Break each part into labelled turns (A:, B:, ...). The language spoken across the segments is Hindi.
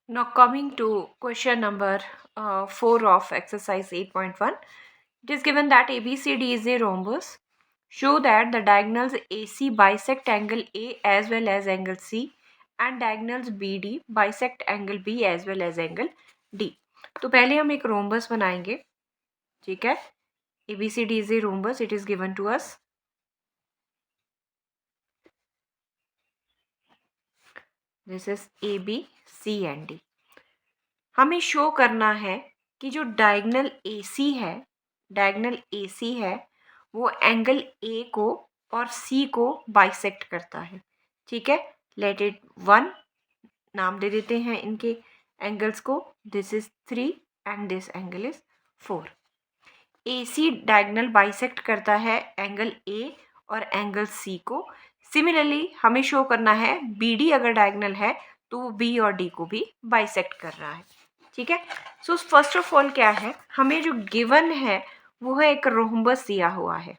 A: Now coming to question number 4 of exercise 8.1. It is given that ABCD is a rhombus. Show that the diagonals AC bisect angle A as well as angle C and diagonals BD bisect angle B as well as angle D. तो पहले हम एक रोम्बस बनाएंगे. ठीक है. ABCD is a rhombus. It is given to us. This is AB, C and D. हमें शो करना है कि जो डायगनल AC है वो एंगल A को और C को बाइसेक्ट करता है. ठीक है. लेट इट 1 नाम दे देते हैं इनके एंगल्स को. This is 3 and this angle is 4. AC diagonal bisect करता है एंगल A और एंगल C को. सिमिलरली हमें शो करना है BD अगर डायगनल है तो वो B और D को भी बाइसेक्ट कर रहा है. ठीक है. सो फर्स्ट ऑफ ऑल क्या है, हमें जो गिवन है वो है एक रोम्बस दिया हुआ है.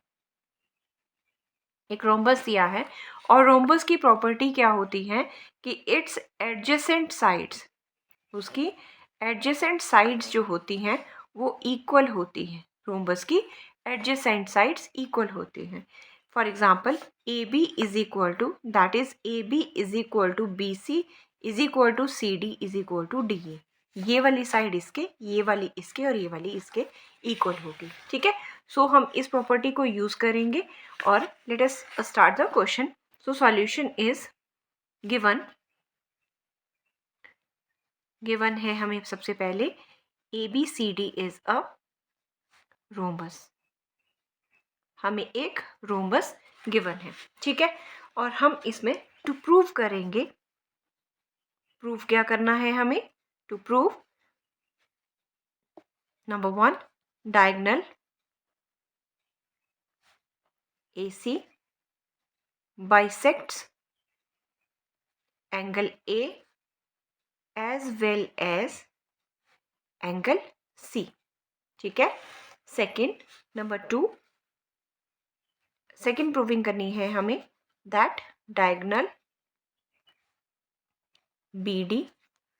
A: एक रोम्बस दिया है और रोम्बस की प्रॉपर्टी क्या होती है कि इट्स एडजेसेंट साइड्स, उसकी एडजेसेंट साइड्स जो होती हैं वो इक्वल होती हैं. रोम्बस की एडजेसेंट साइड्स इक्वल होती हैं. For example AB is equal to, that is AB is equal to BC is equal to CD is equal to DA. ये वाली साइड इसके, ये वाली इसके और ये वाली इसके इक्वल होगी. ठीक है. सो हम इस प्रॉपर्टी को यूज करेंगे और late us start the question. So solution is given है हमें सबसे पहले ABCD इज अ रोम्बस. हमें एक रोम्बस गिवन है. ठीक है. और हम इसमें टू प्रूव करेंगे. प्रूव क्या करना है हमें? To prove number 1, diagonal AC bisects angle A as well as angle C. ठीक है. सेकेंड, नंबर 2, सेकेंड प्रूविंग करनी है हमें that diagonal BD,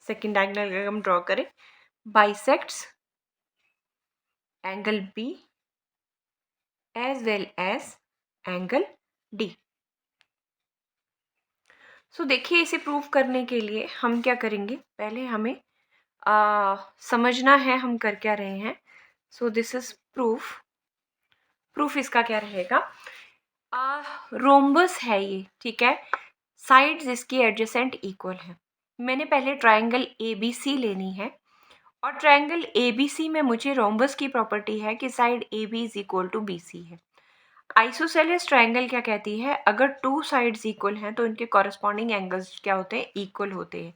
A: second diagonal अगर हम ड्रॉ करें, bisects angle B as well as angle D. सो देखिए, इसे प्रूव करने के लिए हम क्या करेंगे, पहले हमें समझना है हम कर क्या रहे हैं. सो दिस इज प्रूफ. प्रूफ इसका क्या रहेगा, रोम्बस है ये. ठीक है. साइड्स इसकी एडजेसेंट इक्वल है. मैंने पहले ट्रायंगल ABC लेनी है और ट्रायंगल ABC में मुझे रोम्बस की प्रॉपर्टी है कि side AB is equal to BC है. आइसोसेलेस ट्रायंगल क्या कहती है, अगर टू साइड्स इक्वल हैं तो इनके कॉरस्पॉन्डिंग एंगल्स क्या होते हैं, इक्वल होते हैं.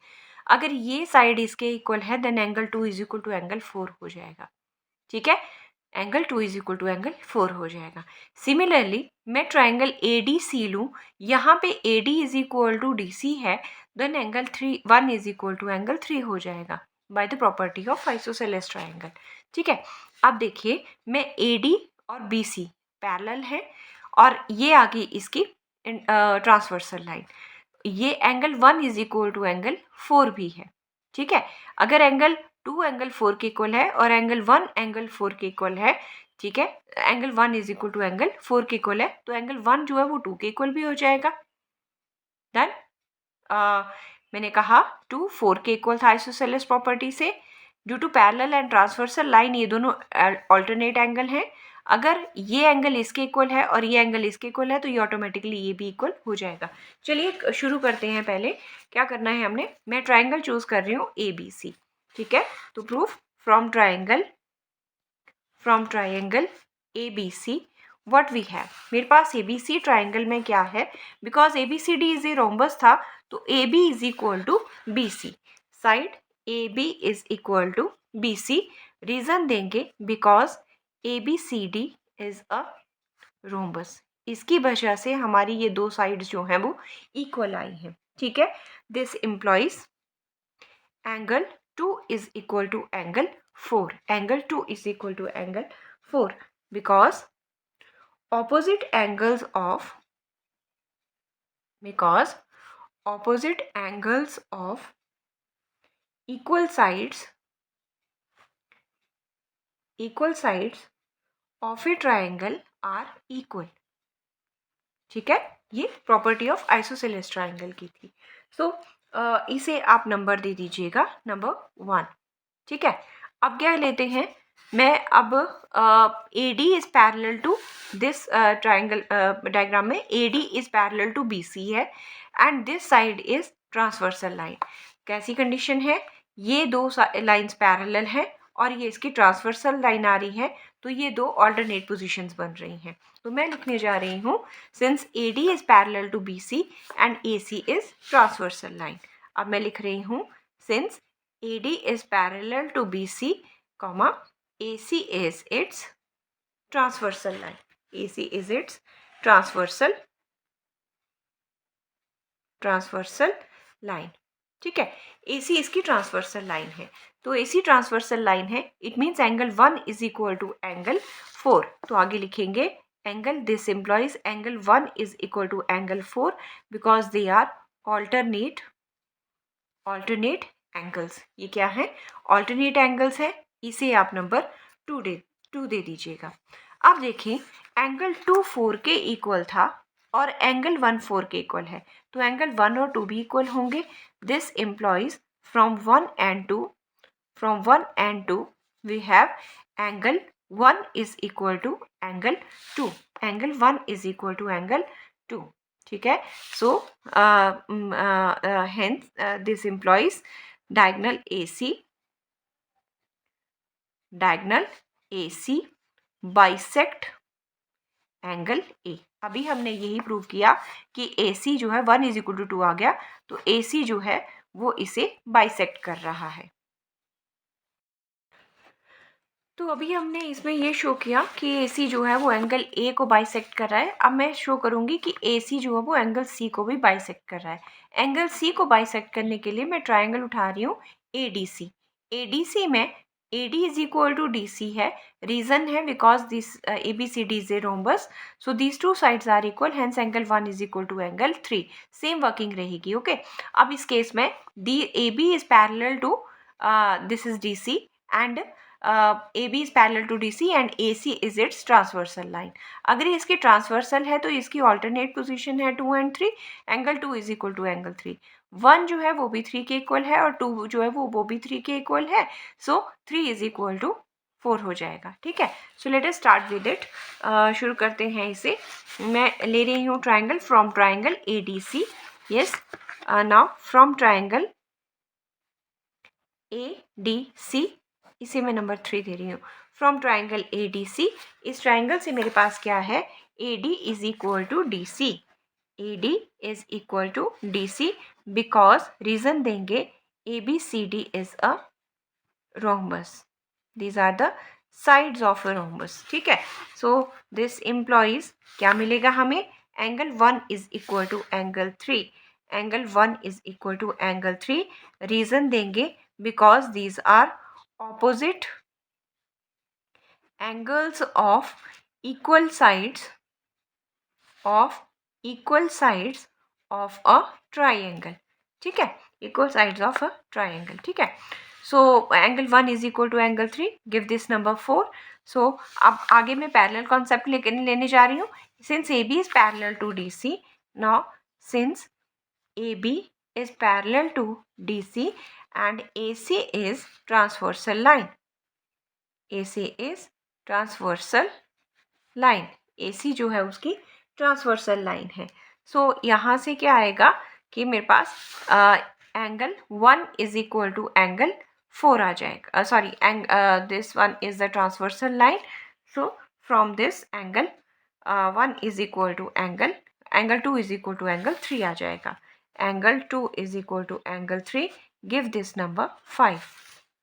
A: अगर ये साइड इसके इक्वल है then angle 2 is equal to angle 4 हो जाएगा. ठीक है. Angle 2 is equal to angle 4 हो जाएगा. सिमिलरली मैं ट्राइंगल ADC लूँ, यहाँ पे AD is equal to DC है, then angle 1 is equal to angle 3 हो जाएगा by the property of isosceles triangle. ठीक है. अब देखिए, मैं AD और BC पैरेलल है और ये आ गई इसकी ट्रांसवर्सल लाइन. ये angle 1 is equal to angle 4 भी है. ठीक है. अगर एंगल 2 एंगल 4 के इक्वल है और एंगल 1 एंगल 4 के इक्वल है, ठीक है, angle 1 is equal to angle 4 के इक्वल है, तो एंगल 1 जो है वो 2 के इक्वल भी हो जाएगा. डन. मैंने कहा 2 4 के इक्वल था आइसोसेलेस प्रॉपर्टी से. Due to parallel and transversal line ये दोनों अल्टरनेट एंगल हैं. अगर ये एंगल इसके इक्वल है और ये एंगल इसके इक्वल है तो ये ऑटोमेटिकली ये भी इक्वल हो जाएगा. चलिए शुरू करते हैं. पहले क्या करना है हमने, मैं ट्राइंगल चूज कर रही हूँ ABC. ठीक है. तो proof from triangle ABC what we have. मेरे पास ABC ट्राइंगल में क्या है, because ABCD is a rhombus था तो AB is equal to BC. Side AB is equal to BC. Reason देंगे because ABCD is a rhombus. इसकी वजह से हमारी ये दो साइड्स जो हैं वो इक्वल आई हैं. ठीक है. This implies angle 2 is equal to angle 4. Angle 2 is equal to angle 4 because opposite angles of equal sides of a triangle are equal. ठीक है, ये प्रॉपर्टी ऑफ आइसोसेलेस ट्राइंगल की थी। सो इसे आप नंबर दे दीजिएगा नंबर 1। ठीक है, अब क्या लेते हैं, मैं अब A D is parallel to this triangle diagram में A D is parallel to B C है and this side is transversal line. कैसी कंडीशन है, ये दो लाइंस पैरेलल हैं और ये इसकी ट्रांसवर्सल लाइन आ रही है, तो ये दो ऑल्टरनेट पोजीशंस बन रही हैं। तो मैं लिखने जा रही हूँ since A D is parallel to B C and A C is transversal line. अब मैं लिख रही हूँ since AD is parallel to BC, comma AC is its transversal line. AC is its transversal line. ठीक है, AC इसकी ट्रांसवर्सल लाइन है, तो AC ट्रांसवर्सल लाइन है, it means angle 1 is equal to angle 4। तो आगे लिखेंगे angle, this implies angle 1 is equal to angle 4 because they are alternate angles. ये क्या है, ऑल्टरनेट एंगल्स है, इसे आप नंबर 2 दे दीजिएगा। अब देखिए एंगल 2 4 के इक्वल था और एंगल 1 4 के इक्वल है, तो एंगल 1 और 2 भी इक्वल होंगे। This implies from 1 and 2 we have angle 1 is equal to angle 2, angle 1 is equal to angle 2। ठीक है, so hence this implies diagonal AC bisect angle A। अभी हमने यही प्रूव किया कि AC जो है 1 इज इक्वल टू 2 आ गया, तो AC जो है वो इसे बाइसेक्ट कर रहा है। तो अभी हमने इसमें ये शो किया कि AC जो है वो एंगल A को बाइसेक्ट कर रहा है। अब मैं शो करूँगी कि AC जो है वो एंगल C को भी बाइसेक्ट कर रहा है। एंगल C को बाइसेक्ट करने के लिए मैं ट्राइंगल उठा रही हूँ ADC। ADC में AD is equal to DC है, रीजन है because this ABCD is a rhombus, so these two sides are equal, hence angle 1 is equal to angle 3। Same working रहेगी। ओके, अब इस केस में AB is parallel to this is DC and AB is parallel to DC and AC is its transversal line। अगर इसकी ट्रांसवर्सल है तो इसकी ऑल्टरनेट पोजीशन है 2 and 3, angle 2 is equal to angle 3। 1 जो है वो भी 3 के इक्वल है और 2 जो है वो भी 3 के इक्वल है, सो 3 इज इक्वल टू 4 हो जाएगा। ठीक है, so let us start with it. शुरू करते हैं इसे। मैं ले रही हूँ triangle from triangle ADC। Yes, now from triangle ADC, इसे मैं नंबर 3 दे रही हूँ। फ्रॉम ट्राइंगल ADC, इस ट्राइंगल से मेरे पास क्या है, AD is equal to DC। AD is equal to DC because reason देंगे ABCD is a rhombus, these are the sides of a rhombus। ठीक है, so this implies क्या मिलेगा हमें, angle 1 is equal to angle 3, angle 1 is equal to angle 3। Reason देंगे because these are opposite angles of equal sides of a triangle। ठीक है, equal sides of a triangle। ठीक है, so angle 1 is equal to angle 3, give this number 4। so अब आगे मैं parallel concept लेने जा रही हूँ। since AB is parallel to DC, now since AB is parallel to DC and AC is transversal line, AC is transversal line, AC जो है उसकी ट्रांसवर्सल लाइन है। सो यहाँ से क्या आएगा कि मेरे पास angle 1 is equal to angle 4 आ जाएगा। Sorry, this one is the transversal line, so from this angle 1 is equal to angle 2 is equal to angle 3 आ जाएगा। Angle 2 is equal to angle 3, give this number 5।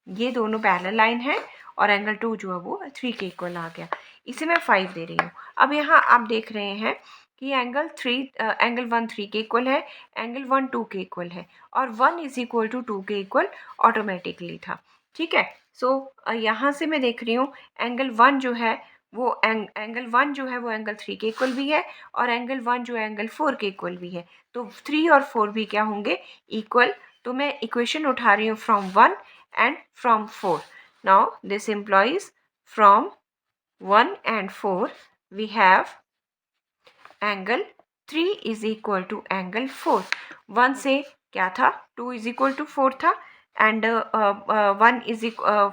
A: ये दोनों पैरेलल लाइन है और एंगल 2 जो है वो 3 के इक्वल आ गया, इसे मैं 5 दे रही हूँ। अब यहाँ आप देख रहे हैं कि एंगल 1 3 के इक्वल है, एंगल 1 2 के इक्वल है और 1 इज इक्वल टू 2 के इक्वल ऑटोमेटिकली था। ठीक है, सो यहाँ से मैं देख रही हूँ एंगल 1 जो है वो एंगल 1 जो है वो एंगल 3 के इक्वल भी है और एंगल 1 जो है एंगल 4 के इक्वल भी है, तो 3 और 4 भी क्या होंगे, इक्वल तो मैं इक्वेशन उठा रही हूँ from 1 and from 4. Now this employees from 1 and 4 we have angle 3 is equal to angle 4. 1 से क्या था, 2 is equal to 4 था, एंड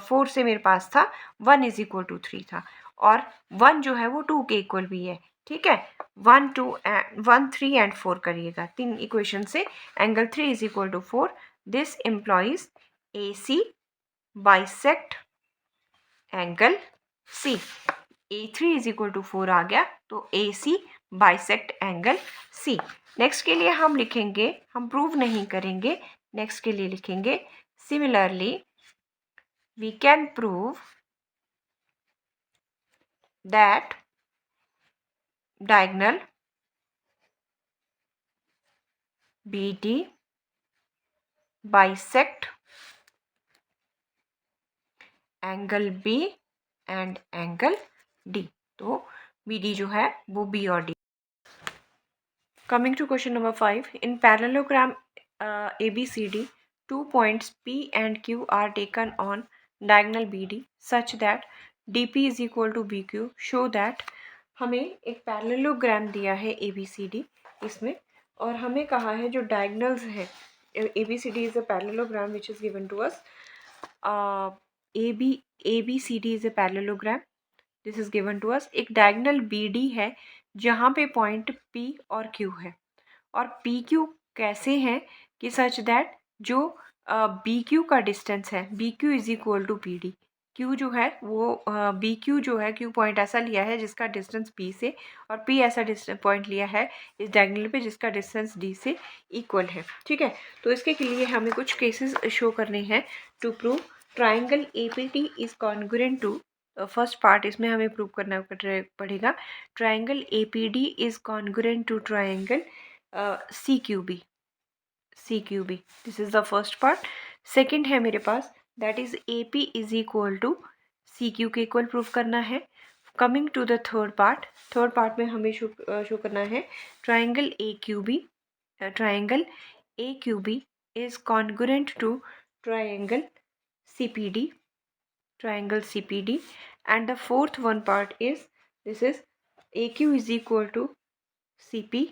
A: 4 से मेरे पास था 1 is equal to 3 था, और 1 जो है वो 2 के इक्वल भी है. ठीक है, 1 3 एंड 4 करिएगा, 3 इक्वेशन से angle 3 is equal to 4. This employees AC bisect angle C. A3 is equal to 4 आ गया, तो AC bisect angle C. Next के लिए हम लिखेंगे, हम प्रूव नहीं करेंगे, नेक्स्ट के लिए लिखेंगे similarly we can prove that diagonal BD bisect angle B and angle D. तो BD जो है वो B और D. Coming to question number 5, in parallelogram ABCD, 2 points P and Q are taken on diagonal BD such that DP is equal to BQ. Show that हमें एक पैरेललोग्राम दिया है ABCD इसमें, और हमें कहा है जो डायगनल्स है, ABCD is a parallelogram which is given to us. ABCD is a parallelogram. This is given to us. एक डायगोनल BD है जहाँ पे पॉइंट P और Q है, और PQ कैसे हैं कि सच दैट जो BQ का डिस्टेंस है, BQ is equal to PD. Q जो है वो BQ जो है, Q पॉइंट ऐसा लिया है जिसका डिस्टेंस P से, और P ऐसा पॉइंट लिया है इस डायगोनल पे जिसका डिस्टेंस D से इक्वल है. ठीक है, तो इसके लिए हमें कुछ केसेस शो करने हैं to prove triangle APT is congruent to. First part इसमें हमें प्रूव करना पड़ेगा triangle APD is congruent to triangle CQB. This is the first part. Second है मेरे पास that is AP is equal to CQ के इक्वल प्रूव करना है. Coming to the third part में हमें शो करना है triangle AQB is congruent to triangle CPD. And the fourth one part is this is AQ is equal to CP.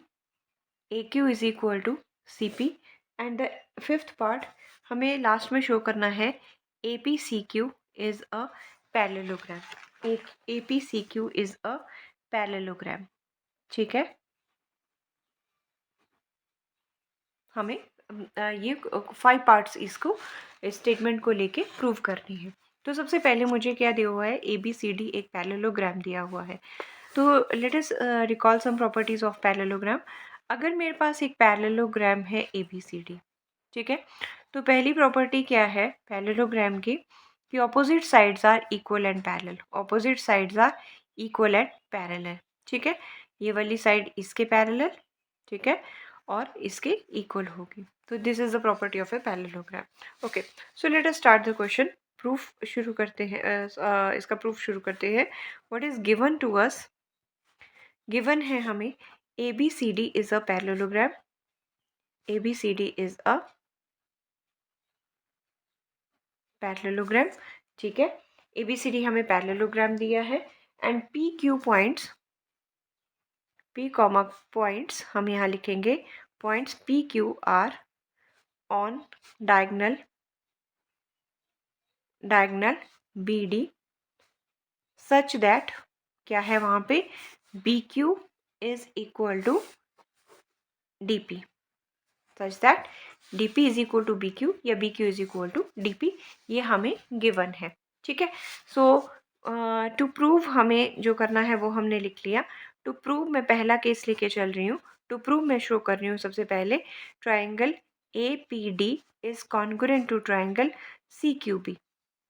A: And the fifth part हमें लास्ट में शो करना है APCQ is a parallelogram. APCQ is a parallelogram. ठीक है, हमें ये 5 पार्ट्स इसको स्टेटमेंट को लेके प्रूव करनी है. तो सबसे पहले मुझे क्या दिया हुआ है, ABCD एक पैरेललोग्राम दिया हुआ है. तो let us recall some properties of parallelogram. अगर मेरे पास एक पैरेललोग्राम है ABCD, ठीक है, तो पहली प्रॉपर्टी क्या है पैरेललोग्राम की कि opposite sides are equal and parallel. ठीक है, ये वाली साइड इसके पैरेलल, ठीक है, और इसके इक्वल होगी. तो this is the property of a parallelogram. Okay, so let us start the question. Proof शुरू करते हैं, इसका प्रूफ शुरू करते हैं. What is given to us, given है हमें ABCD is a parallelogram. ABCD is a parallelogram. ठीक है, ABCD हमें पैरेललोग्राम दिया है and PQ points, P comma points हम यहाँ लिखेंगे points PQ are on diagonal BD such that क्या है वहाँ पे BQ is equal to DP. Such that DP is equal to BQ या BQ is equal to DP, ये हमें गिवन है. ठीक है, सो टू प्रूव हमें जो करना है वो हमने लिख लिया. टू प्रूव मैं पहला केस लेके चल रही हूँ. टू प्रूव मैं शो कर रही हूँ सबसे पहले triangle APD is congruent to triangle CQB.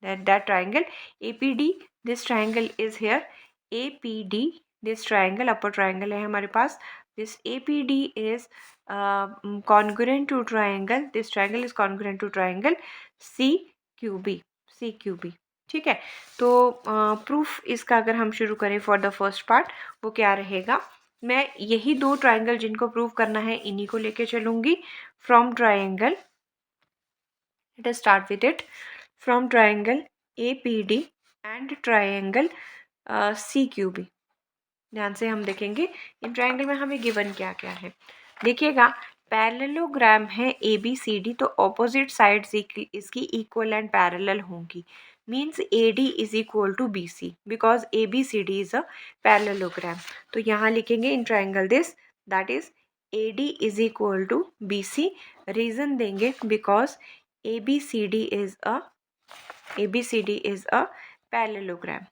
A: that triangle APD, this triangle is here. APD, this triangle upper triangle है हमारे पास. this APD is congruent to triangle, this triangle is congruent to triangle CQB. ठीक है, तो प्रूफ इसका अगर हम शुरू करें फॉर द फर्स्ट पार्ट वो क्या रहेगा, मैं यही दो ट्राइंगल जिनको प्रूव करना है इन्हीं को लेके चलूँगी. From triangle Let us start with it. From triangle APD and triangle CQB. ध्यान से हम देखेंगे इन ट्राइंगल में हमें गिवन क्या क्या है. देखिएगा, पैरेललोग्राम है ABCD, तो ऑपोजिट साइड्स इसकी इक्वल एंड पैरेलल होंगी. Means AD is equal to BC because ABCD is a parallelogram. तो यहाँ लिखेंगे in triangle this, that is AD is equal to BC. Reason देंगे because ABCD is a parallelogram.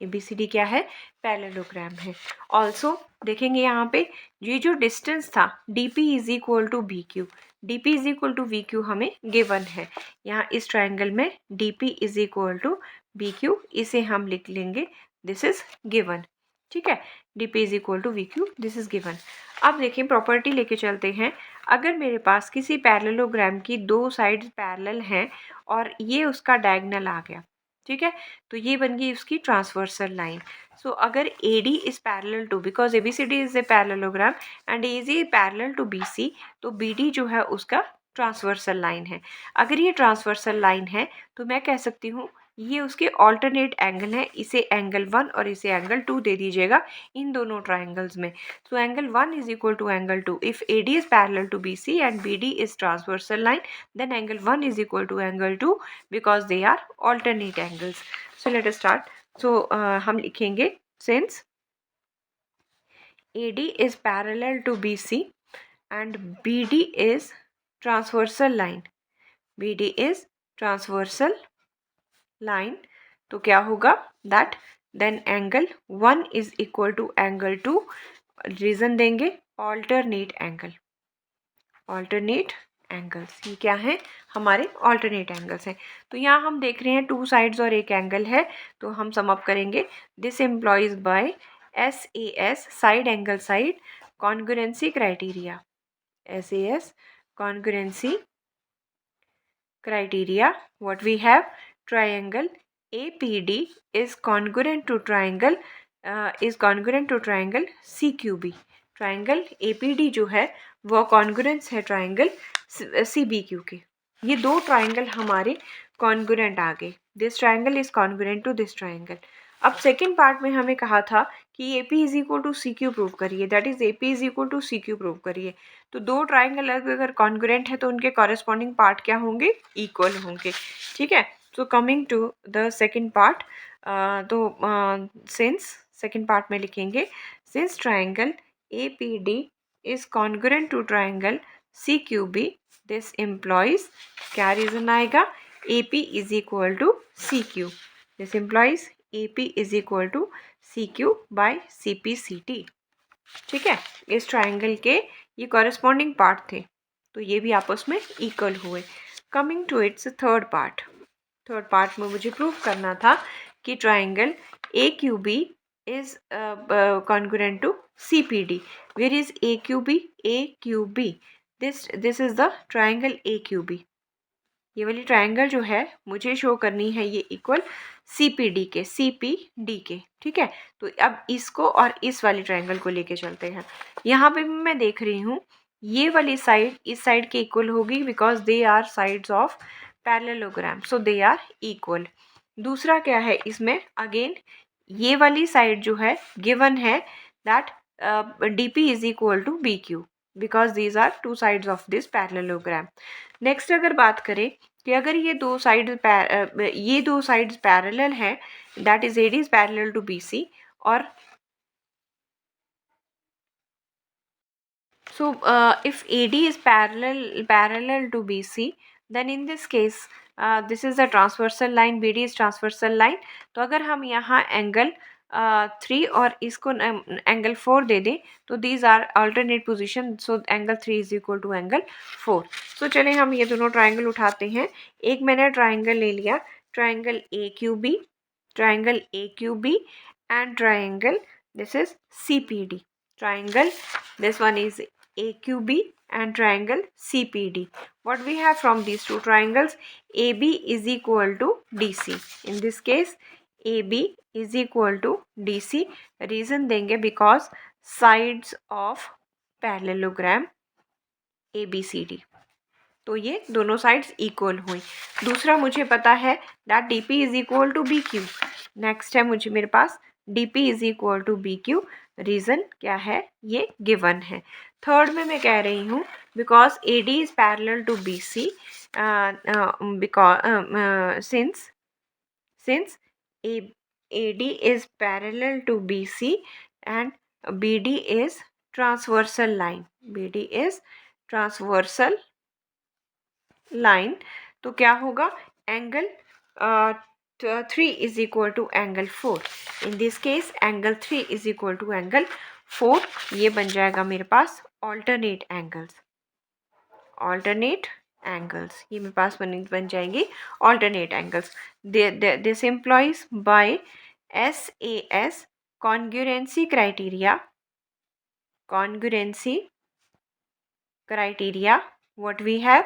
A: ABCD क्या है? पैरेललोग्राम है. ऑल्सो देखेंगे यहाँ पे ये जो डिस्टेंस था DP is equal to BQ. DP is equal to VQ हमें गिवन है. यहाँ इस ट्राइंगल में DP is equal to BQ, इसे हम लिख लेंगे दिस इज गिवन. ठीक है, DP is equal to VQ, this is given. अब देखिए प्रॉपर्टी लेके चलते हैं. अगर मेरे पास किसी पैरेललोग्राम की दो साइड्स पैरेलल हैं और ये उसका डायगोनल आ गया, ठीक है, तो ये बन गई उसकी ट्रांसवर्सल लाइन. सो अगर AD is parallel to, because ABCD is a parallelogram and AZ parallel to BC, तो BD जो है उसका ट्रांसवर्सल लाइन है. अगर ये ट्रांसवर्सल लाइन है तो मैं कह सकती हूँ ये उसके ऑल्टरनेट एंगल है. इसे एंगल 1 और इसे एंगल 2 दे दीजिएगा इन दोनों ट्राइंगल्स में. So angle 1 is equal to angle 2. If AD is parallel to BC and BD is transversal line, then angle 1 is equal to angle 2 because they are alternate angles. So let us start. So हम लिखेंगे since AD is parallel to BC and BD is transversal line. BD is transversal line. तो क्या होगा? That then angle 1 is equal to angle 2. Reason देंगे alternate angle. ऑल्टरनेट एंगल्स, ये क्या है? हमारे ऑल्टरनेट एंगल्स हैं. तो यहाँ हम देख रहे हैं टू साइड्स और एक एंगल है, तो हम सम अप करेंगे. This implies by SAS side angle side congruency criteria. SAS congruency criteria. What we have? Triangle APD is congruent to triangle CQB. Triangle APD जो है वो कॉन्ग्रुएंस है ट्राइंगल CBQ के. ये दो ट्राइंगल हमारे कॉन्ग्रुएंट आ गए. This triangle is congruent to this triangle. अब सेकेंड पार्ट में हमें कहा था कि AP is equal to CQ prove करिए, that is AP is equal to CQ prove करिए. तो दो ट्राइंगल अगर कॉन्ग्रुएंट है तो उनके कॉरेस्पॉन्डिंग पार्ट क्या होंगे? इक्वल होंगे. ठीक है, so coming to the second part. तो सिंस सेकेंड पार्ट में लिखेंगे since triangle APD is congruent to triangle CQB, this implies क्या रीजन आएगा? AP is equal to CQ. This implies AP is equal to CQ by CPCT. ठीक है, इस ट्राइंगल के ये कॉरेस्पॉन्डिंग पार्ट थे, तो ये भी आपस में इक्वल हुए. Coming to its third part. Third part में मुझे प्रूव करना था कि triangle AQB is congruent to CPD. Where is AQB? AQB. This is the triangle AQB. ये वाली ट्राइंगल जो है मुझे शो करनी है ये इक्वल CPD के, CPD के. ठीक है, तो अब इसको और इस वाली ट्राइंगल को लेके चलते हैं. यहाँ पे मैं देख रही हूँ ये वाली साइड इस साइड के इक्वल होगी because they are sides of parallelogram, so they are equal. दूसरा क्या है इसमें? अगेन ये वाली साइड जो है गिवन है that DP is equal to BQ because these are two sides of this parallelogram. Next अगर बात करें कि अगर ये दो साइड्स पैरेलल है, that is AD is parallel to BC और so if AD is parallel to BC, then in this case this is the transversal line, BD is transversal line. तो अगर हम यहाँ एंगल 3 और इसको एंगल 4 दे दें तो these are alternate position, so angle 3 is equal to angle 4. So चलें हम ये दोनों ट्राइंगल उठाते हैं. एक मैंने ट्राइंगल ले लिया, triangle AQB and triangle this is CPD. Triangle, this one is AQB and triangle CPD. What we have from these two triangles? AB is equal to DC. In this case, AB is equal to DC. Reason देंगे because sides of parallelogram ABCD. तो ये दोनों साइड्स इक्वल हुई। दूसरा मुझे पता है that D P is equal to B Q. Next है मुझे मेरे पास D P is equal to B Q. Reason क्या है, ये गिवन है। थर्ड में मैं कह रही हूँ because A D is parallel to B C, because since AD is parallel to BC and BD is transversal line, BD is transversal line, तो क्या होगा, angle 3 is equal to angle 4. In this case angle 3 is equal to angle 4. ये बन जाएगा मेरे पास alternate angles, alternate angles, ये मेरे पास बन जाएंगी alternate angles. This implies by SAS congruency criteria, what we have,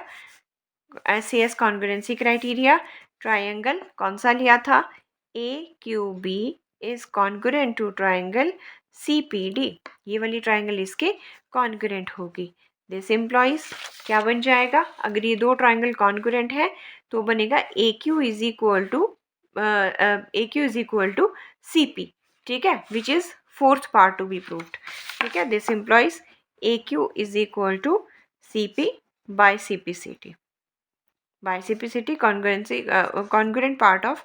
A: SAS congruency criteria, triangle कौन सा लिया था, AQB is congruent to triangle CPD, ये वाली ट्राइंगल इसके कॉन्ग्रुएंट होगी. दिस एम्प्लॉइज क्या बन जाएगा, अगर ये दो ट्राइंगल कॉन्ग्रुएंट है तो बनेगा AQ is equal to CP, ठीक है, which is fourth part to be proved. ठीक है, this implies AQ is equal to CP by CPCT. By CPCT congruency congruent part of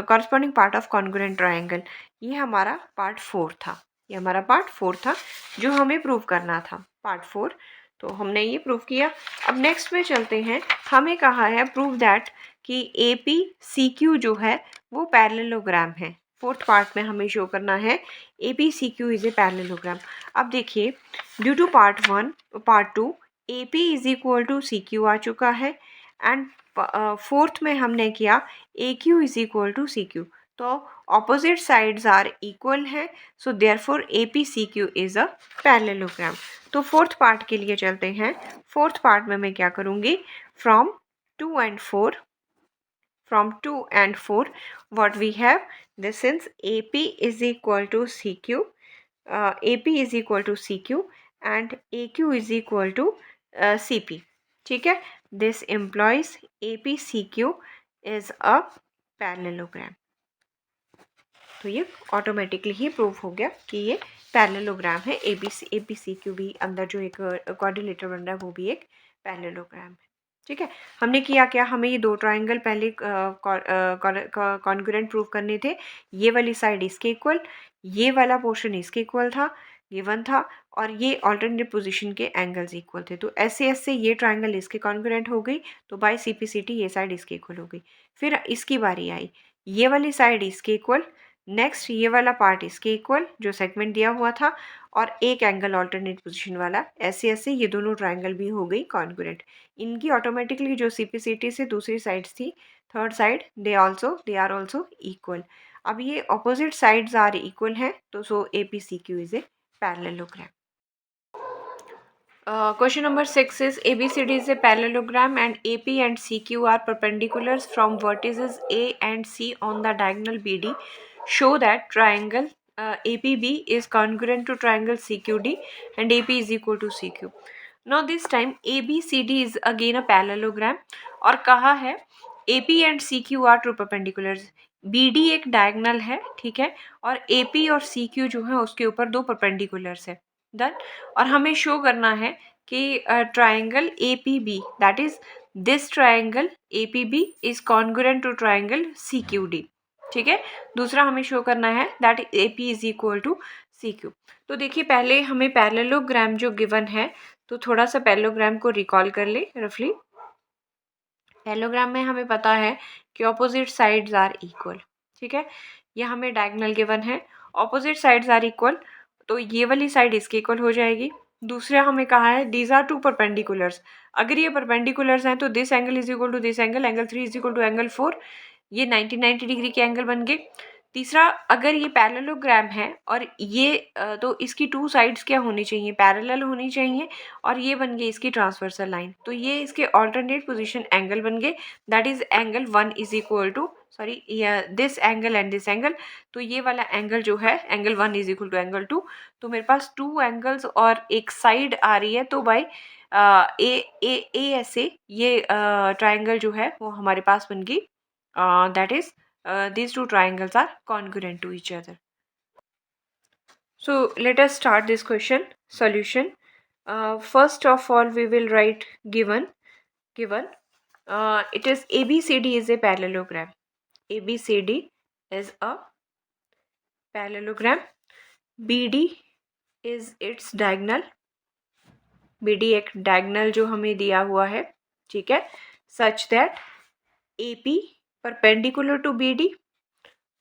A: corresponding part of congruent triangle. ये हमारा पार्ट 4 था, ये हमारा पार्ट 4 था जो हमें प्रूव करना था, पार्ट 4. तो हमने ये प्रूव किया. अब नेक्स्ट में चलते हैं. हमें कहा है प्रूव दैट कि APCQ जो है वो पैरेललोग्राम है. फोर्थ पार्ट में हमें शो करना है APCQ इज ए पैरेललोग्राम. अब देखिए, due to part 1 part 2 AP is equal to CQ आ चुका है एंड फोर्थ में हमने किया AQ is equal to CQ. तो ऑपोजिट साइड्स आर इक्वल है, so therefore APCQ is a parallelogram. तो फोर्थ पार्ट के लिए चलते हैं. फोर्थ पार्ट में मैं क्या करूँगी, from 2 and 4 what we have, this since AP is equal to CQ, AP is equal to CQ and AQ is equal to CP. ठीक है, this implies APCQ is a parallelogram. तो ये ऑटोमेटिकली ही प्रूव हो गया कि ये पैरेललोग्राम है. APCQ भी अंदर जो एक क्वाड्रिलेटरल बन रहा है वो भी एक पैरेललोग्राम है. ठीक है, हमने किया क्या, हमें ये दो ट्राइंगल पहले कॉन्ग्रुएंट प्रूव करने थे. ये वाली साइड इसके इक्वल, ये वाला पोर्शन इसके इक्वल था, गिवन था, और ये ऑल्टरनेट पोजीशन के एंगल्स इक्वल थे. तो SAS से ये ट्राइंगल इसके कॉन्ग्रुएंट हो गई, तो बाय CPCT ये साइड इसके इक्वल हो गई. फिर इसकी बारी आई, ये वाली साइड इसके इक्वल, नेक्स्ट ये वाला पार्ट इसके इक्वल जो सेगमेंट दिया हुआ था, और एक एंगल ऑल्टरनेट पोजीशन वाला. SAS से ये दोनों ट्राइंगल भी हो गई कॉन्ग्रुएंट. इनकी ऑटोमेटिकली जो CPCT से दूसरी साइड्स थी, third side, they are also equal. अब ये ऑपोजिट साइड्स आर इक्वल हैं, तो so APCQ is a parallelogram. Question number 6 is ABCD is a parallelogram and AP and CQ are perpendiculars from vertices A and C on the diagonal BD. Show that triangle APB is congruent to triangle CQD and AP is equal to CQ. Now this time ABCD is again a parallelogram और कहा है AP and CQ are true perpendiculars. BD एक डायगनल है, ठीक है, और AP और CQ जो है उसके ऊपर दो परपेंडिकुलर्स है. डन. और हमें शो करना है कि triangle APB, that is this triangle APB is congruent to triangle CQD. ठीक है, दूसरा हमें शो करना है that AP is equal to CQ. तो देखिए, पहले हमें पैरेललोग्राम जो गिवन है, तो थोड़ा सा पैरेललोग्राम को रिकॉल कर ले रफली. पैरेललोग्राम में हमें पता है कि ऑपोजिट साइड्स आर इक्वल. ठीक है, ये हमें डायगोनल गिवन है, ऑपोजिट साइड्स आर इक्वल, तो ये वाली साइड इसके इक्वल हो जाएगी. दूसरा हमें कहा है दीज आर टू परपेंडिकुलर्स. अगर ये परपेंडिकुलर्स हैं तो this angle is equal to this angle, angle 3 is equal to angle 4, ये 90 डिग्री के एंगल बन गए. तीसरा, अगर ये पैरेललोग्राम है और ये तो इसकी टू साइड्स क्या होनी चाहिए, पैरेलल होनी चाहिए, और ये बन गई इसकी ट्रांसवर्सल लाइन, तो ये इसके ऑल्टरनेट पोजीशन एंगल बन गए. That is angle 1 is equal to this angle and this angle. तो ये वाला एंगल जो है angle 1 is equal to angle 2. तो मेरे पास टू एंगल्स और एक साइड आ रही है, तो बाय ए ए ए ऐसे ये ट्राइंगल जो है वो हमारे पास बन गई, that is these two triangles are congruent to each other. So let us start this question solution. First of all we will write given it is ABCD is a parallelogram. ABCD is a parallelogram. BD is its diagonal. BD एक diagonal जो हमें दिया हुआ है, ठीक है, such that AP perpendicular to BD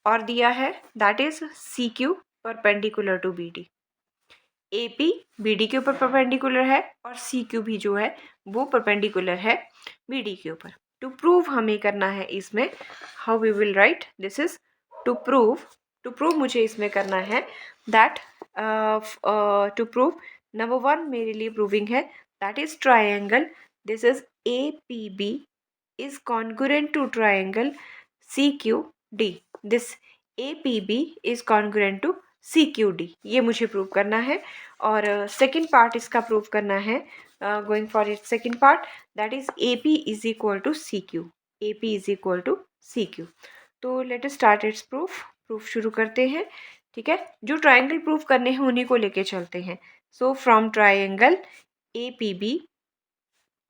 A: और दिया है that is CQ perpendicular to BD. AP BD के ऊपर परपेंडिकुलर है और CQ भी जो है वो परपेंडिकुलर है BD के ऊपर. टू प्रूव हमें करना है इसमें, how we will write this is to prove मुझे इसमें करना है दैट टू प्रूव नंबर 1 मेरे लिए प्रूविंग है that is triangle this is APB is congruent to triangle CQD. This APB is congruent to CQD. ये मुझे प्रूव करना है. और सेकेंड पार्ट इसका प्रूव करना है, going for it second part that is AP is equal to CQ. AP is equal to CQ. तो let us start its proof शुरू करते हैं. ठीक है, जो ट्राइंगल प्रूफ करने हैं उन्हीं को लेके चलते हैं. So from triangle APB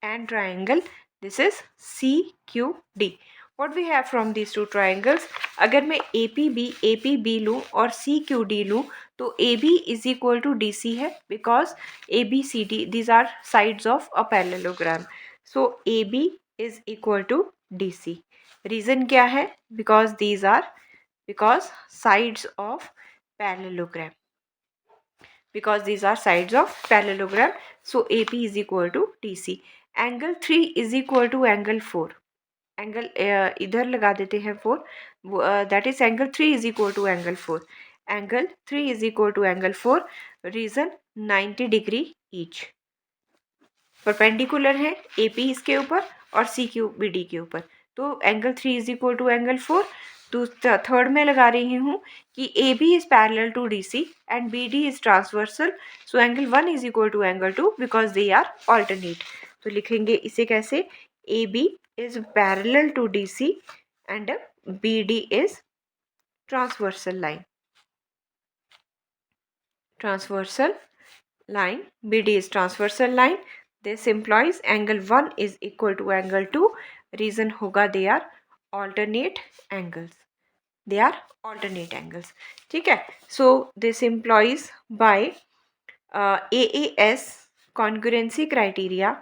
A: and triangle this is CQD. What we have from these two triangles, अगर मैं APB लूँ और CQD लूँ तो AB is equal to DC है because ABCD these are sides of a parallelogram. So AB is equal to DC. Reason क्या है? Because sides of parallelogram. Because these are sides of parallelogram, so AP is equal to DC. Angle 3 is equal to angle 4. Angle इधर लगा देते हैं 4, that is angle 3 is equal to angle 4. Angle 3 is equal to angle 4. Reason 90 degree each. Perpendicular है AP इसके ऊपर और CQ BD के ऊपर. तो angle 3 is equal to angle 4. तो थर्ड में लगा रही हूँ कि AB is parallel to DC and BD is transversal. So angle 1 is equal to angle 2 because they are alternate. तो लिखेंगे इसे कैसे, AB is parallel to DC and BD is transversal line. BD is transversal line. This implies angle 1 is equal to angle 2. Reason होगा they are alternate angles. ठीक है. So this implies by AAS congruency criteria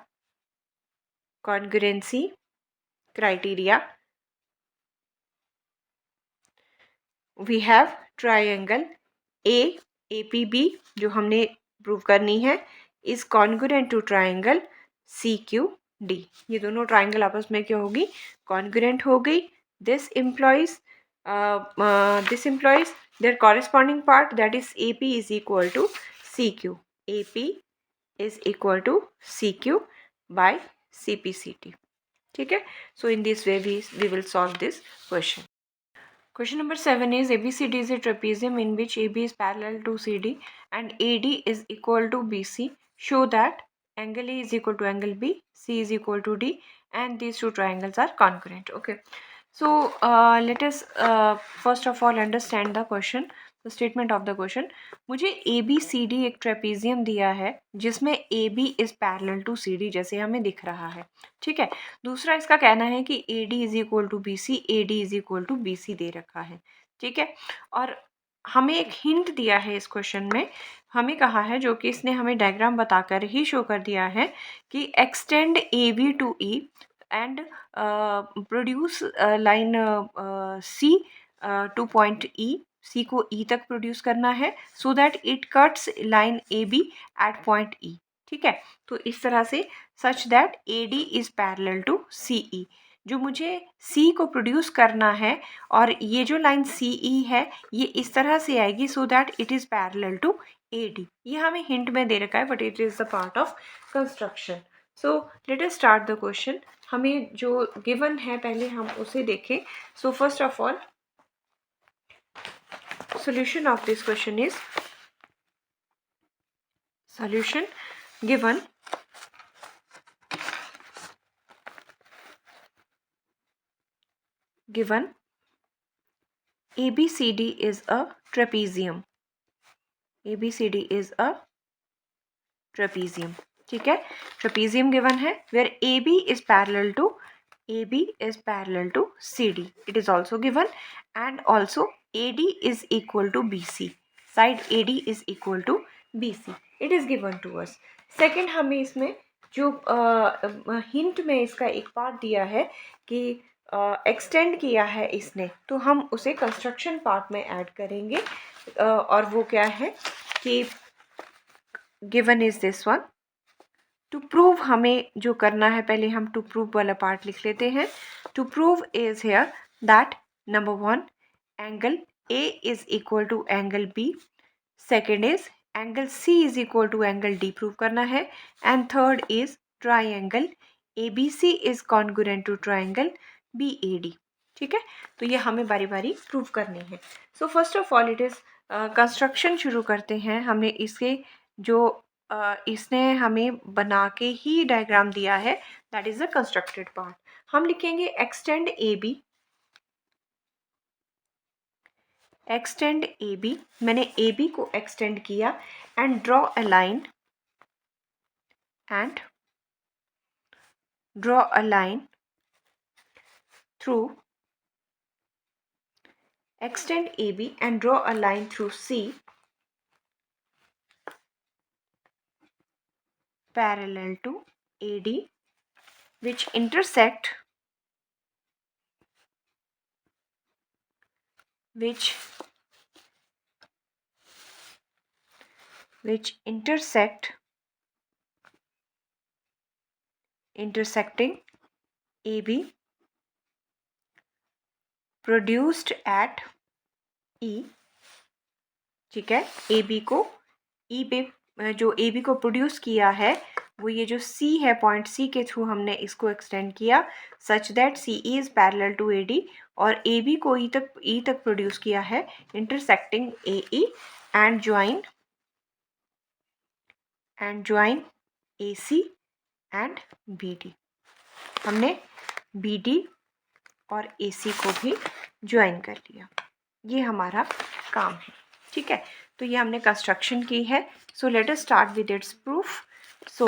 A: we have triangle APB जो हमने प्रूव करनी है is congruent to triangle CQD. ये दोनों ट्राइंगल आपस में क्या होगी, congruent हो गई. This implies their corresponding part that is AP is equal to CQ. AP is equal to CQ by CPCT. ठीक है. So in this way we will solve this question. Question number 7 is ABCD is a trapezium in which AB is parallel to CD and AD is equal to BC. Show that angle A is equal to angle B, C is equal to D and these two triangles are congruent. Okay. So let us first of all understand the question, the statement of the question. मुझे ABCD एक ट्रेपेजियम दिया है जिसमें AB is parallel to CD जैसे हमें दिख रहा है. ठीक है. दूसरा इसका कहना है कि AD is equal to BC, AD is equal to BC दे रखा है. ठीक है. और हमें एक हिंट दिया है इस क्वेश्चन में, हमें कहा है जो कि इसने हमें डायग्राम बताकर ही शो कर दिया है कि extend AB to E and produce line C to point E. C को E तक प्रोड्यूस करना है so that it cuts line AB at point E. ठीक है. तो इस तरह से such that AD is parallel to CE. जो मुझे C को प्रोड्यूस करना है और ये जो लाइन CE है ये इस तरह से आएगी so that it is parallel to AD. ये हमें हिंट में दे रखा है but it is the part of construction. So let us start the question. हमें जो गिवन है पहले हम उसे देखें. So first of all solution of this question is solution given given ABCD is a trapezium. ABCD is a trapezium. ठीक है, trapezium given है where AB is parallel to CD. It is also given, and also AD is equal to BC. Side AD is equal to BC. It is given to us. Second, हमें इसमें जो हिंट में इसका एक पार्ट दिया है कि एक्सटेंड किया है इसने, तो हम उसे कंस्ट्रक्शन पार्ट में ऐड करेंगे, और वो क्या है कि given is this one. To prove हमें जो करना है, पहले हम टू प्रूव वाला पार्ट लिख लेते हैं. To prove is here that number 1 angle A is equal to angle B. Second is angle C is equal to angle D prove करना है. And third is triangle A B C is congruent to triangle B A D. ठीक है, तो ये हमें बारी बारी प्रूव करनी है. सो first of all it is construction शुरू करते हैं. हमने इसके जो इसने हमें बना के ही डायग्राम दिया है, that is the constructed part. हम लिखेंगे extend A B. Extend A B, मैंने ए बी को एक्सटेंड किया. And draw a line, and draw a line through extend AB and draw a line through C parallel to AD which intersect intersecting AB produced at E. ठीक है, AB को E पे जो AB को प्रोड्यूस किया है वो ये जो C है, पॉइंट C के थ्रू हमने इसको एक्सटेंड किया such that CE is parallel to AD, और AB को E तक प्रोड्यूस किया है intersecting AE and join AC and BD. हमने BD और AC को भी ज्वाइन कर लिया. ये हमारा काम है. ठीक है, तो ये हमने कंस्ट्रक्शन की है. So let us start with its proof. So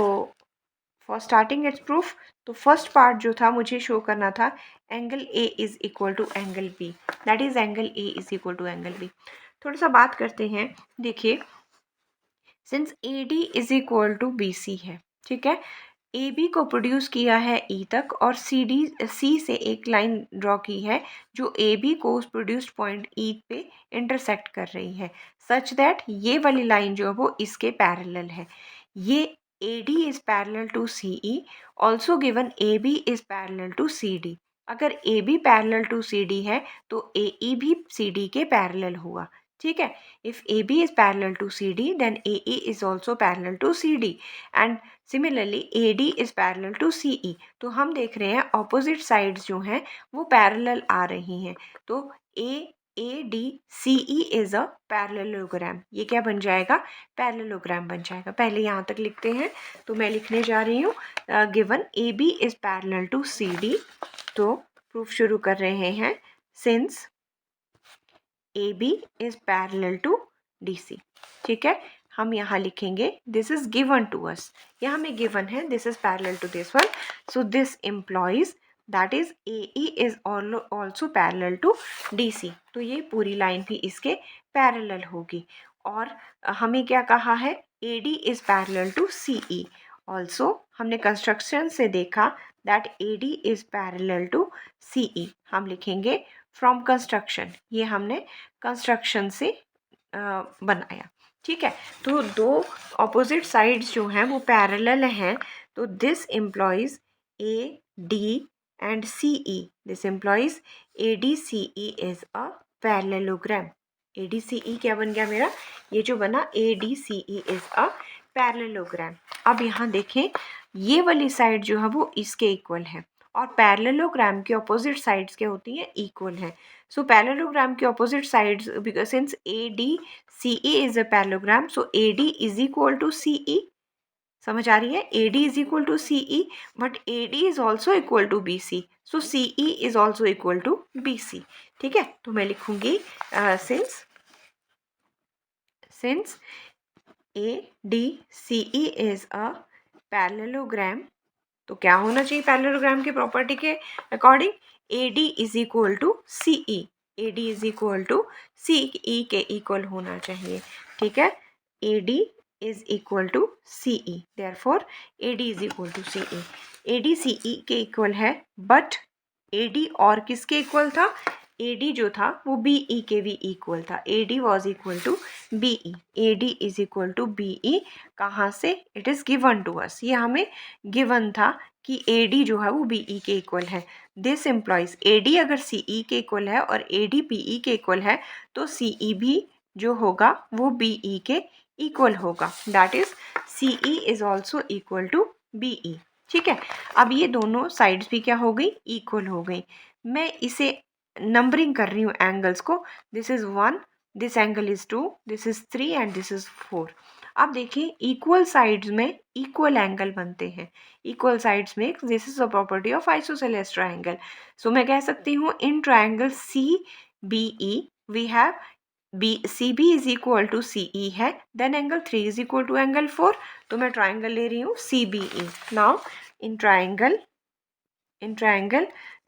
A: for starting its proof, तो फर्स्ट पार्ट जो था मुझे शो करना था angle A is equal to angle B, that is angle A is equal to angle B. थोड़ा सा बात करते हैं. देखिए, since A D is equal to B C है, ठीक है, ए बी को प्रोड्यूस किया है ई तक, और सी से एक लाइन ड्रॉ की है जो ए बी को उस प्रोड्यूस्ड पॉइंट ई पे इंटरसेक्ट कर रही है सच दैट ये वाली लाइन जो है वो इसके पैरेलल है. ये A D is parallel to C E, also given A B is parallel to C D. अगर A B parallel to C D है तो ए ई भी सी डी के पैरेलल हुआ. ठीक है, if A B is parallel to C D then A E is also parallel to C D, and similarly A D is parallel to C E. तो हम देख रहे हैं ऑपोजिट साइड्स जो हैं वो पैरेलल आ रही हैं. तो A D C E is a parallelogram. ये क्या बन जाएगा? पैरेललोग्राम बन जाएगा. पहले यहाँ तक लिखते हैं, तो मैं लिखने जा रही हूँ given A B is parallel to C D. तो प्रूफ शुरू कर रहे हैं. Since A B is parallel to D C. ठीक है, हम यहाँ लिखेंगे this is given to us. यहाँ में गिवन है this is parallel to this one, so this implies that is A E is also parallel to D C. तो ये पूरी लाइन भी इसके पैरेलल होगी. और हमें क्या कहा है? A D is parallel to C E. Also हमने कंस्ट्रक्शन से देखा that A D is parallel to C E. हम लिखेंगे फ्रॉम कंस्ट्रक्शन. ये हमने कंस्ट्रक्शन से बनाया. ठीक है, तो दो ऑपोजिट साइड्स जो हैं वो पैरेलल हैं. तो this implies A D and C E. This implies A D C E is a parallelogram. A D C E क्या बन गया मेरा? ये जो बना A D C E is a parallelogram. अब यहाँ देखें, ये वाली साइड जो है वो इसके इक्वल है, और पैरेललोग्राम के ऑपोजिट साइड्स क्या होती हैं? इक्वल है. सो पैरेललोग्राम के opposite sides, because since A D C E is a parallelogram, so A D is equal to C E. समझ आ रही है? AD is equal to CE, but AD is also equal to BC, so CE is also equal to BC. ठीक है, तो मैं लिखूंगी since ADCE is a parallelogram, तो क्या होना चाहिए पैरेललोग्राम की प्रॉपर्टी के according? AD is equal to CE, AD is equal to CE के इक्वल होना चाहिए. ठीक है, AD is equal to CE, therefore AD is equal to CE. AD CE के इक्वल है, बट AD और किसके इक्वल था? AD जो था वो BE के भी इक्वल था. AD was equal to BE. AD is equal to BE. कहाँ से? It is given to us, ये हमें गिवन था कि AD जो है वो BE के इक्वल है. दिस एम्प्लॉयज AD अगर CE के इक्वल है और AD PE के इक्वल है, तो CE भी जो होगा वो BE के इक्वल होगा. That is CE is also equal to BE. ठीक है, अब ये दोनों साइड्स भी क्या हो गई? इक्वल हो गई. मैं इसे नंबरिंग कर रही हूँ एंगल्स को. This is 1, this angle is 2, this is 3 and this is 4. अब देखिए इक्वल साइड्स में इक्वल एंगल बनते हैं. इक्वल साइड्स में this is a property of isosceles triangle. So मैं कह सकती हूँ in triangle CBE we have CB is equal to CE है, then angle 3 is equal to angle 4. तो मैं ट्रायंगल ले रही हूँ CBE. Now in triangle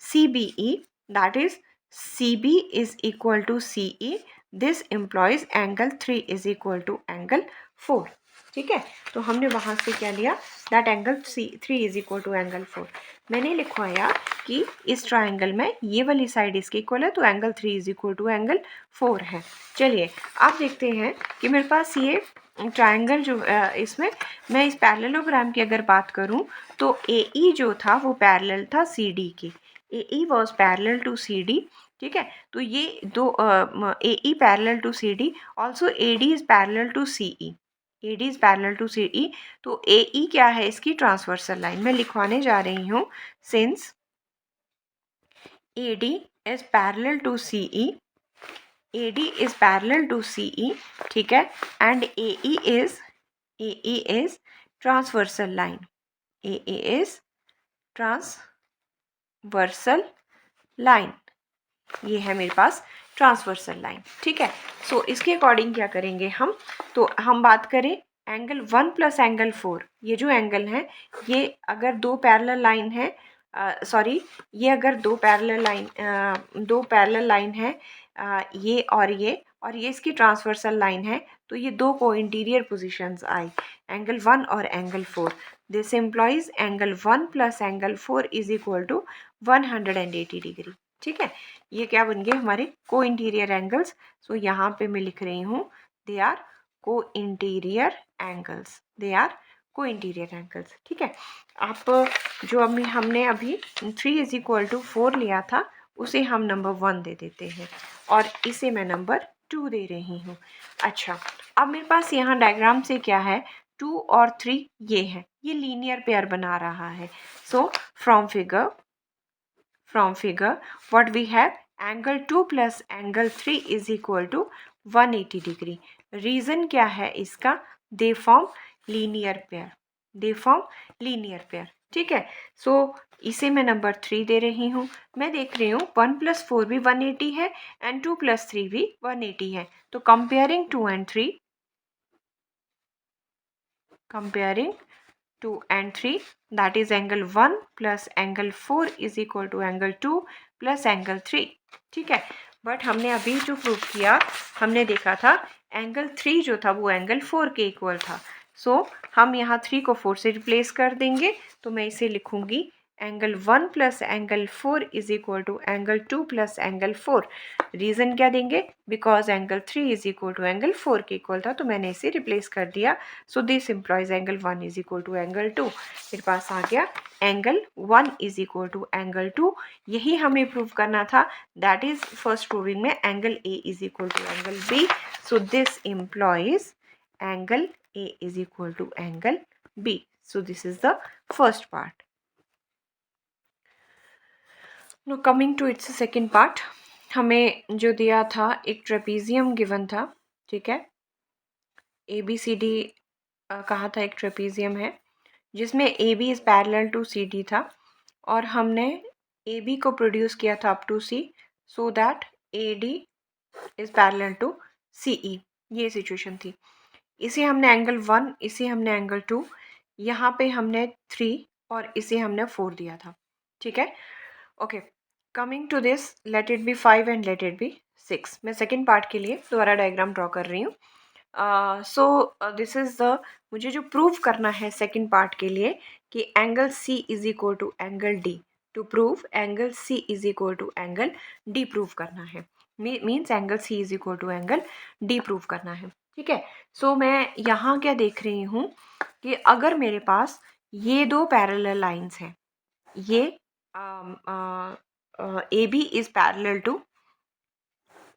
A: CBE, that is CB is equal to CE. This implies angle 3 is equal to angle 4. ठीक है, तो हमने वहाँ से क्या लिया? That angle 3 is equal to angle 4. मैंने लिखवाया कि इस ट्राइंगल में ये वाली साइड इसके इक्वल है, तो angle 3 is equal to angle 4 है. चलिए आप देखते हैं कि मेरे पास ये ट्राइंगल जो इसमें मैं इस पैरेललोग्राम की अगर बात करूं, तो AE जो था वो पैरेलल था CD के. AE was parallel to CD. ठीक है, तो ये दो AE parallel to CD, also AD is parallel to CE. AD is parallel to CE. तो AE क्या है? इसकी ट्रांसवर्सल लाइन. मैं लिखवाने जा रही हूँ since AD is parallel to CE, AD is parallel to CE. ठीक है, and AE is transversal line. AE is transversal line. ये है मेरे पास ट्रांसवर्सल लाइन. ठीक है, सो इसके अकॉर्डिंग क्या करेंगे हम? तो हम बात करें एंगल 1 प्लस एंगल 4. ये जो एंगल है, ये अगर दो पैरेलल लाइन है, ये अगर दो पैरेलल लाइन है, ये और ये इसकी ट्रांसवर्सल लाइन है, तो ये दो को इंटीरियर पोजिशंस आई, एंगल 1 और angle 4. This implies angle 1 plus angle 4 is equal to 180 degree. ठीक है, ये क्या बन गए? हमारे को इंटीरियर एंगल्स. सो यहाँ पे मैं लिख रही हूँ दे आर को इंटीरियर एंगल्स. ठीक है, आप जो हमने अभी 3 इज इक्वल टू 4 लिया था, उसे हम नंबर 1 दे देते हैं और इसे मैं नंबर 2 दे रही हूँ. अच्छा, अब मेरे पास यहाँ डायग्राम से क्या है? 2 और 3 ये है, ये लीनियर पेयर बना रहा है. So from figure what we have? angle 2 plus angle 3 is equal to 180 degree. Reason क्या है इसका? They form linear pair. ठीक है, सो इसे मैं नंबर 3 दे रही हूँ. मैं देख रही हूँ 1 प्लस 4 भी 180 है एंड 2 प्लस 3 भी 180 है. तो comparing 2 and 3, that is angle 1 plus angle 4 is equal to angle 2 plus angle 3. ठीक है, बट हमने अभी जो प्रूव किया, हमने देखा था एंगल 3 जो था वो एंगल 4 के इक्वल था. सो हम यहाँ 3 को 4 से रिप्लेस कर देंगे. तो मैं इसे लिखूंगी angle 1 plus angle 4 is equal to angle 2 plus angle 4. Reason क्या देंगे? Because angle 3 is equal to angle 4 के इक्वल था, तो मैंने इसे रिप्लेस कर दिया. So this implies angle 1 is equal to angle 2. मेरे पास आ गया angle 1 is equal to angle 2. यही हमें प्रूव करना था. दैट इज फर्स्ट प्रूविंग में angle A is equal to angle B. So this implies angle A is equal to angle B. So this is the first part. No coming to its second part. हमें जो दिया था एक ट्रेपीजियम गिवन था. ठीक है, ABCD कहा था एक ट्रेपीजियम है. जिसमें A B is parallel to C D था और हमने ए बी को प्रोड्यूस किया था up to C, so that A D is parallel to C E. ये सिचुएशन थी। इसे हमने एंगल 1, इसे हमने एंगल 2, यहाँ पे हमने 3 और इसे हमने 4 दिया था। ठीक है, okay. Coming to this, let it be 5 and let it be 6। मैं सेकेंड पार्ट के लिए दोबारा डायग्राम ड्रॉ कर रही हूँ। सो दिस इज़ द, मुझे जो प्रूव करना है सेकेंड पार्ट के लिए कि angle C is equal to angle D, to prove angle C is equal to angle D prove करना है। Means angle C is equal to angle D prove करना है। ठीक है, सो मैं यहाँ क्या देख रही हूँ कि अगर मेरे पास ये दो पैरेलल लाइंस हैं, ये A B is parallel to,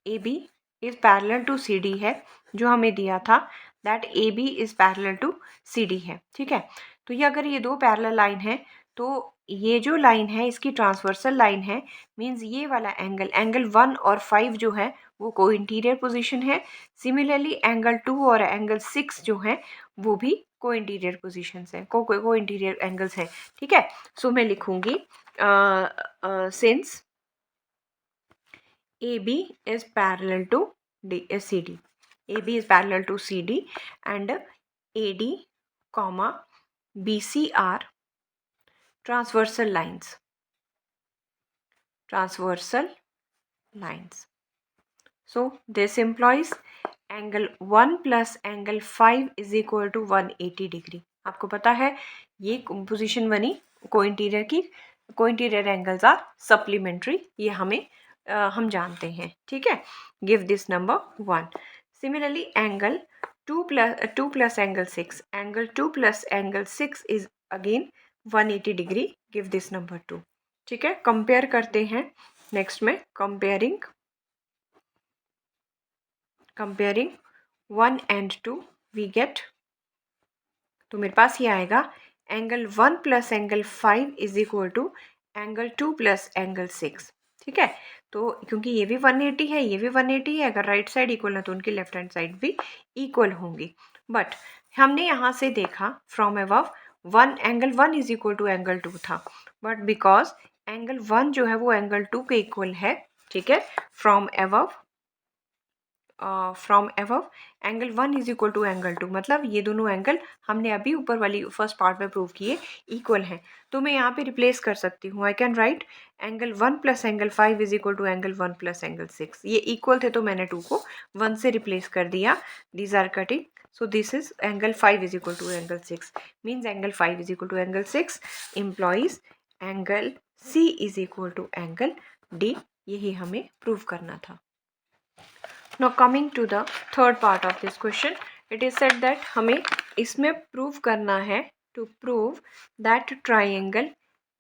A: A B is parallel to C D है, जो हमें दिया था that A B is parallel to C D है। ठीक है, तो ये अगर ये दो पैरेलल लाइन है तो ये जो लाइन है इसकी ट्रांसवर्सल लाइन है, मींस ये वाला एंगल, एंगल 1 और 5 जो है वो को इंटीरियर पोजिशन है। सिमिलरली एंगल 2 और एंगल 6 जो है वो भी को इंटीरियर पोजिशन है, को इंटीरियर एंगल्स है। ठीक है, सो मैं लिखूंगी since AB is parallel to CD. AB is parallel to CD and AD, comma BC are transversal lines. Transversal lines. So this implies angle 1 plus angle 5 is equal to 180 degree. आपको पता है ये पोजीशन बनी को इंटीरियर एंगल्स आर सप्लीमेंट्री, ये हम जानते हैं। ठीक है, give this number 1। Similarly angle 2 plus angle 6, angle 2 plus angle 6 is again 180 degree, give this number 2। ठीक है, कंपेयर करते हैं नेक्स्ट में, कंपेयरिंग 1 and 2 वी गेट, तो मेरे पास ये आएगा angle 1 plus angle 5 is equal to angle 2 plus angle 6। ठीक है, तो क्योंकि ये भी 180 है, ये भी 180 है, अगर राइट साइड इक्वल है तो उनकी लेफ्ट हैंड साइड भी इक्वल होंगी। बट हमने यहाँ से देखा from above angle 1 is equal to angle 2 था, बट बिकॉज एंगल 1 जो है वो एंगल 2 के इक्वल है। ठीक है, from above angle 1 is equal to angle 2, मतलब ये दोनों एंगल हमने अभी ऊपर वाली फर्स्ट पार्ट में प्रूव किए इक्वल हैं। तो मैं यहाँ पे रिप्लेस कर सकती हूँ, I can write angle 1 plus angle 5 is equal to angle 1 plus angle 6। ये इक्वल थे तो मैंने 2 को 1 से रिप्लेस कर दिया, these are cutting, so this is angle 5 is equal to angle 6, means angle 5 is equal to angle 6 implies angle C is equal to angle D, यही हमें प्रूव करना था। Now coming to the third part of this question, it is said that हमें इसमें प्रूव करना है, to prove that triangle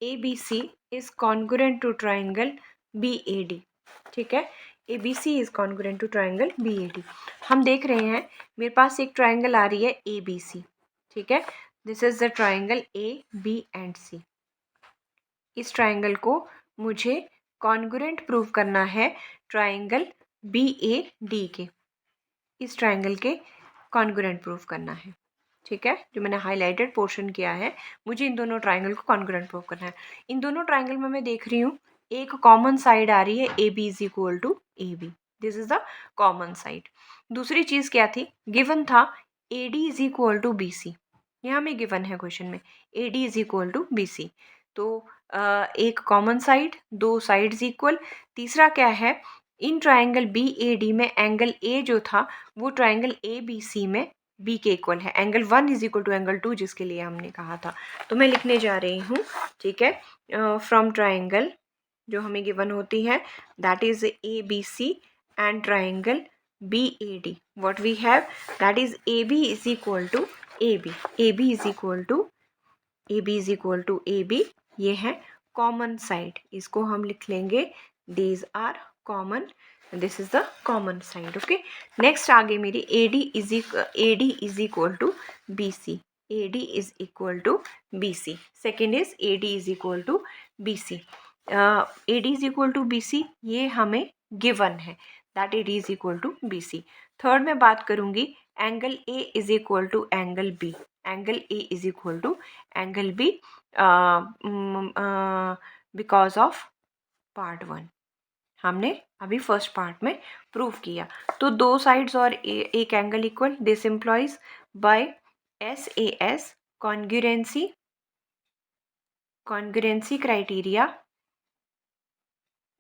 A: ABC is congruent to triangle BAD। ठीक है, ABC is congruent to triangle BAD। हम देख रहे हैं मेरे पास एक ट्राइंगल आ रही है ABC। ठीक है, this is the triangle AB and C। इस ट्राइंगल को मुझे कॉन्ग्रुएंट प्रूव करना है ट्राइंगल BAD के, इस ट्राइंगल के कॉन्ग्रुएंट प्रूव करना है। ठीक है, जो मैंने हाईलाइटेड पोर्शन किया है, मुझे इन दोनों ट्राइंगल को कॉन्ग्रुएंट प्रूव करना है। इन दोनों ट्राइंगल में मैं देख रही हूँ एक कॉमन साइड आ रही है AB is equal to AB, this is the common side. दूसरी चीज़ क्या थी, गिवन था AD is equal to BC, यहाँ में गिवन है क्वेश्चन में AD is equal to BC, तो एक कॉमन साइड, दो साइड्स इक्वल। तीसरा क्या है, इन ट्राइंगल BAD में एंगल A जो था वो ट्राइंगल ABC में B के इक्वल है, angle 1 is equal to angle 2 जिसके लिए हमने कहा था। तो मैं लिखने जा रही हूँ, ठीक है, फ्रॉम ट्राइंगल जो हमें गिवन होती है that is ABC and triangle BAD, what we have that is AB is equal to AB, AB is equal to AB, ये है कॉमन साइड, इसको हम लिख लेंगे these are common, this is the common side. Okay, next आगे मेरी AD is equal to BC, AD is equal to BC, second is AD is equal to BC, AD is equal to BC ये हमें गिवन है that AD is equal to BC। Third में बात करूंगी angle A is equal to angle B, angle A is equal to angle B because of part 1 हमने अभी फर्स्ट पार्ट में प्रूव किया। तो दो साइड्स और एक angle equal, this implies by SAS congruency criteria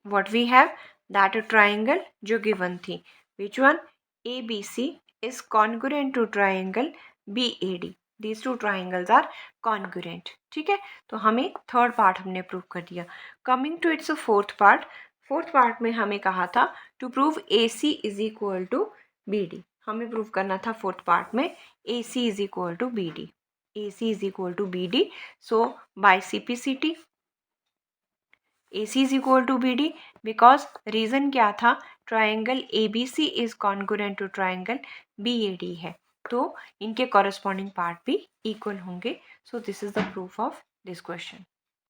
A: what we have that a triangle जो given थी, which one, ABC is congruent to triangle BAD, these two triangles are congruent। ठीक है, तो हमें थर्ड पार्ट हमने प्रूव कर दिया। Coming to its fourth part में हमें कहा था to prove AC is equal to BD, हमें प्रूव करना था फोर्थ पार्ट में AC is equal to BD, AC is equal to BD। So by CPCT AC is equal to BD, because reason क्या था, triangle ABC is congruent to triangle BAD है, तो इनके कॉरस्पॉन्डिंग पार्ट भी इक्वल होंगे। So this is the proof of this question.